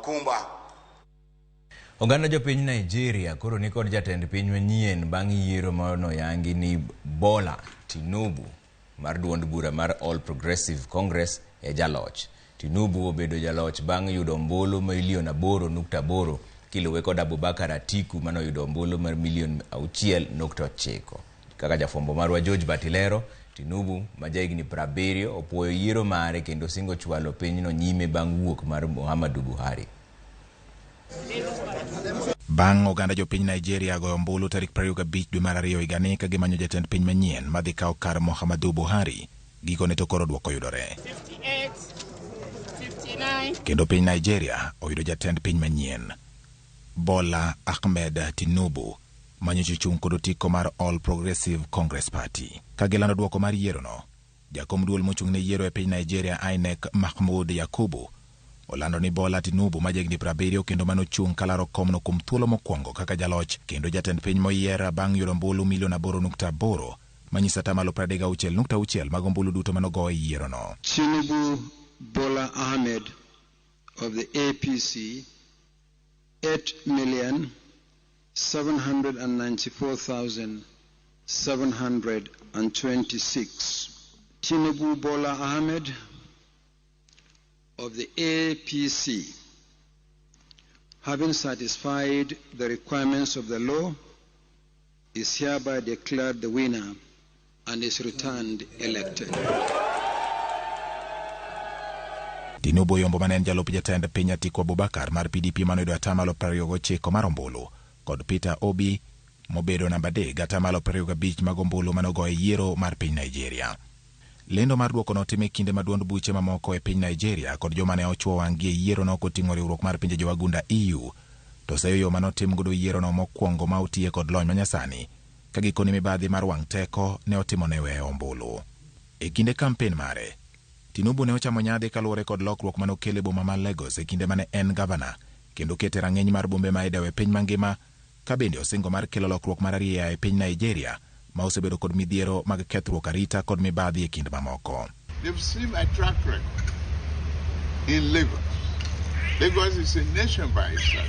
okumba. Oganda jopiny Nigeria koro ni kod jatend piny manyien bang' yiero mano yangi ni Bola Tinubu mar duond bura mar All Progressive Congress jaloch. Tinubu obedo jaloch bang' yudo ombulu milion 8.8 kiluwe kod Abubakar Atiku mano yudo ombulu mar milion 6.9. Kaka jafombo marwa George Batilero, Tinubu majahigni 70 opuoyo yiero mare kendo singo chwalo pinyno nyime bang' wuok mar Muhammadu Buhari. Bang' oganda jopiny Nigeria goyo ombulu tarik 25 dwe mar 2 higani ka gimanyo jatend piny manyien madhi kawo kar Muhammadu Buhari, gikone to koro dwoko yudore. 58, 59. Kendo piny Nigeria oyudo jatend piny manyien, Bola Tinubu, manyo chung kod otiko mar All Progressive Congress Party. Ka gilando dwoko mar yiero no, jakom duol mochung' ne yiero e piny Nigeria INEC Mahmoud Yakubu olando ni Bola Tinubu majahigni 70 kendo mano chung' kalaro komno kuom thuolo mokwongo kaka jaloch kendo jatend piny moyier bang' yudo ombulu milion 8.8 manyisa tamalo 36.6 mag ombulu duto manogo e yiero no. Tinubu Bola Ahmed of the APC 8,794,726. Tinubu Bola Ahmed of the APC, having satisfied the requirements of the law, is hereby declared the winner and is returned elected. Tinubu yombo manen jalup jatend piny Atiku Abubakar mar PDP manoyudo atamalo 29 mar ombulu kod Peter Obi mobedo namba 3 atamalo 25 mag ombulu manogo e yiero mar piny Nigeria. Lendo mar dwoko no time kinde maduond buche mamoko e piny Nigeria kod joma ne ochuo wang'gi e yiero no koting'o riwruok mar pinje jowagunda EU to seyo yo manotim godo yiero no mokwongo ma otiye kod lony manyasani ka gikoni mibadhi mar wang' teko ne otimo ne weyo ombulu. E kinde kampen mare, Tinubu ne ochamo nyadhi kaluwore kod lokruok manokele boma ma Lagos e kinde mane en gavana kendo kete rang'eny mar bombe ma idewo e piny mangima ka bende osingo mar kelo lokruok mar ariya e piny Nigeria ma osebedo kod midhiero mag kethruok arita kod mibadhi e kind mamoko. They've seen a track record in Lagos. Lagos is a nation by itself,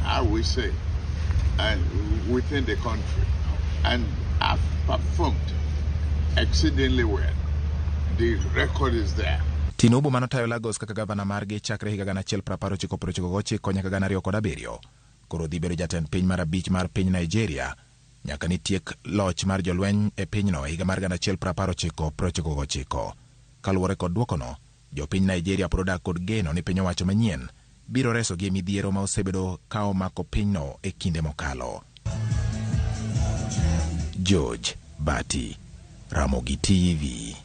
how we say, and within the country, and have performed exceedingly well. The record is there. Tinubu manotayo Lagos kaka gavana margi chakre higa 1999 nyaka 2007 koro dhi bedo jatend piny mar 5 mar piny Nigeria nyaka ni tiek loch mar jolweny e pinyno higa mar 1999. Kaluwore kod dwokono, jopiny Nigeria pod odak kod geno ni piny owacho manyien biro reso gi midhiero ma osebedo ka omako pinyno e kinde mokalo. George Bati, Ramogi TV.